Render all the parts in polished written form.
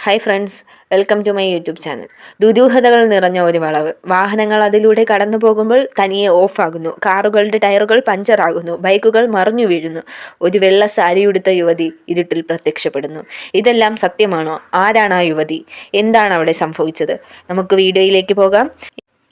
Hi friends, welcome to my YouTube channel. ദുരൂഹതകൾ നിറഞ്ഞ ഒരു വളവ്. വാഹനങ്ങൾ അതിലൂടെ കടന്നു പോകുമ്പോൾ തനിയെ ഓഫാകുന്നു. കാറുകളുടെ ടയറുകൾ പഞ്ചറാകുന്നു. ബൈക്കുകൾ മറിഞ്ഞു വീഴുന്നു. ഒരു വെള്ള സാരിയുടുത്ത യുവതി ഇരുട്ടിൽ പ്രത്യക്ഷപ്പെടുന്നു. ഇതെല്ലാം സത്യമാണോ? ആരാണ് ആ യുവതി? എന്താണ് അവിടെ സംഭവിച്ചത്? നമുക്ക് വീഡിയോയിലേക്ക് പോകാം.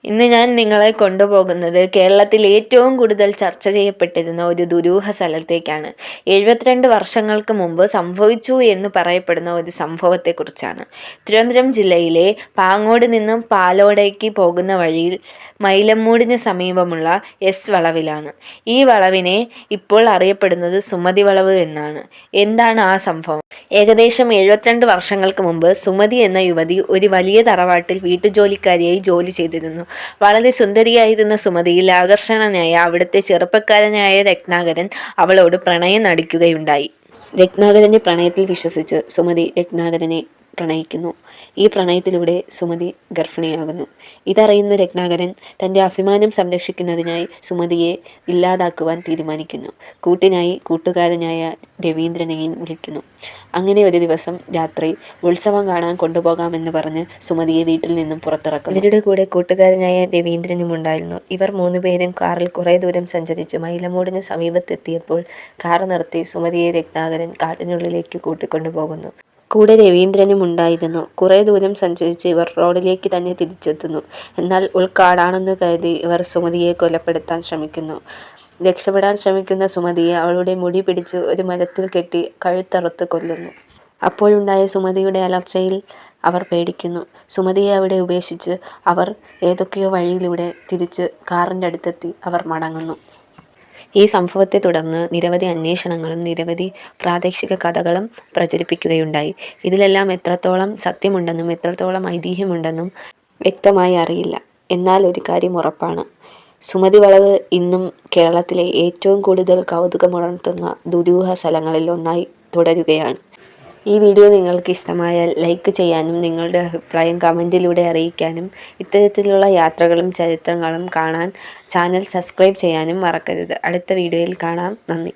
ഇന്ന് ഞാൻ നിങ്ങളെ കൊണ്ടുപോകുന്നത് കേരളത്തിൽ ഏറ്റവും കൂടുതൽ ചർച്ച ചെയ്യപ്പെട്ടിരുന്ന ഒരു ദുരൂഹ സ്ഥലത്തേക്കാണ്. 72 വർഷങ്ങൾക്ക് മുമ്പ് സംഭവിച്ചു എന്ന് പറയപ്പെടുന്ന ഒരു സംഭവത്തെക്കുറിച്ചാണ്. തിരുവനന്തപുരം ജില്ലയിലെ പാങ്ങോട് നിന്നും പാലോടേക്ക് പോകുന്ന വഴിയിൽ മൈലമ്മൂടിന് സമീപമുള്ള എസ് വളവിലാണ്. ഈ വളവിനെ ഇപ്പോൾ അറിയപ്പെടുന്നത് സുമതി വളവ് എന്നാണ്. എന്താണ് ആ സംഭവം? ഏകദേശം 72 വർഷങ്ങൾക്ക് മുമ്പ് സുമതി എന്ന യുവതി ഒരു വലിയ തറവാട്ടിൽ വീട്ടുജോലിക്കാരിയായി ജോലി ചെയ്തിരുന്നു. വളരെ സുന്ദരിയായിരുന്ന സുമതിയിൽ ആകർഷണനായ അവിടുത്തെ ചെറുപ്പക്കാരനായ രത്നാകരൻ അവളോട് പ്രണയം നടിക്കുകയുണ്ടായി. രത്നാകരന്റെ പ്രണയത്തിൽ വിശ്വസിച്ച് സുമതി രത്നാകരനെ പ്രണയിക്കുന്നു. ഈ പ്രണയത്തിലൂടെ സുമതി ഗർഭിണിയാകുന്നു. ഇതറിയുന്ന രത്നാകരൻ തൻ്റെ അഭിമാനം സംരക്ഷിക്കുന്നതിനായി സുമതിയെ ഇല്ലാതാക്കുവാൻ തീരുമാനിക്കുന്നു. കൂട്ടിനായി കൂട്ടുകാരനായ രവീന്ദ്രനെയും വിളിക്കുന്നു. അങ്ങനെ ഒരു ദിവസം രാത്രി ഉത്സവം കാണാൻ കൊണ്ടുപോകാമെന്ന് പറഞ്ഞ് സുമതിയെ വീട്ടിൽ നിന്നും പുറത്തിറക്കുന്നു. ഇവരുടെ കൂടെ കൂട്ടുകാരനായ രവീന്ദ്രനും ഉണ്ടായിരുന്നു. ഇവർ 3 പേരും കാറിൽ കുറേ ദൂരം സഞ്ചരിച്ച് മൈലമൂടിന് സമീപത്തെത്തിയപ്പോൾ കാർ നിർത്തി സുമതിയെ രത്നാകരൻ കാട്ടിനുള്ളിലേക്ക് കൂട്ടിക്കൊണ്ടുപോകുന്നു. കൂടെ രവീന്ദ്രനും ഉണ്ടായിരുന്നു. കുറേ ദൂരം സഞ്ചരിച്ച് ഇവർ റോഡിലേക്ക് തന്നെ തിരിച്ചെത്തുന്നു. എന്നാൽ ഉൾക്കാടാണെന്ന് കരുതി ഇവർ സുമതിയെ കൊലപ്പെടുത്താൻ ശ്രമിക്കുന്നു. രക്ഷപ്പെടാൻ ശ്രമിക്കുന്ന സുമതിയെ അവളുടെ മുടി പിടിച്ച് ഒരു മരത്തിൽ കെട്ടി കഴുത്തറുത്ത് കൊല്ലുന്നു. അപ്പോഴുണ്ടായ സുമതിയുടെ അലർച്ചയിൽ അവർ പേടിക്കുന്നു. സുമതിയെ അവിടെ ഉപേക്ഷിച്ച് അവർ ഏതൊക്കെയോ വഴിയിലൂടെ തിരിച്ച് കാറിൻ്റെ അടുത്തെത്തി അവർ മടങ്ങുന്നു. ഈ സംഭവത്തെ തുടർന്ന് നിരവധി അന്വേഷണങ്ങളും നിരവധി പ്രാദേശിക കഥകളും പ്രചരിപ്പിക്കുകയുണ്ടായി. ഇതിലെല്ലാം എത്രത്തോളം സത്യമുണ്ടെന്നും എത്രത്തോളം ഐതിഹ്യമുണ്ടെന്നും വ്യക്തമായി അറിയില്ല. എന്നാൽ ഒരു കാര്യം ഉറപ്പാണ്, സുമതി വളവ് ഇന്നും കേരളത്തിലെ ഏറ്റവും കൂടുതൽ കൗതുകമുണർത്തുന്ന ദുരൂഹ സ്ഥലങ്ങളിൽ ഒന്നായി തുടരുകയാണ്. ഈ വീഡിയോ നിങ്ങൾക്ക് ഇഷ്ടമായാൽ ലൈക്ക് ചെയ്യാനും നിങ്ങളുടെ അഭിപ്രായം കമൻറ്റിലൂടെ അറിയിക്കാനും ഇത്തരത്തിലുള്ള യാത്രകളും ചരിത്രങ്ങളും കാണാൻ ചാനൽ സബ്സ്ക്രൈബ് ചെയ്യാനും മറക്കരുത്. അടുത്ത വീഡിയോയിൽ കാണാം. നന്ദി.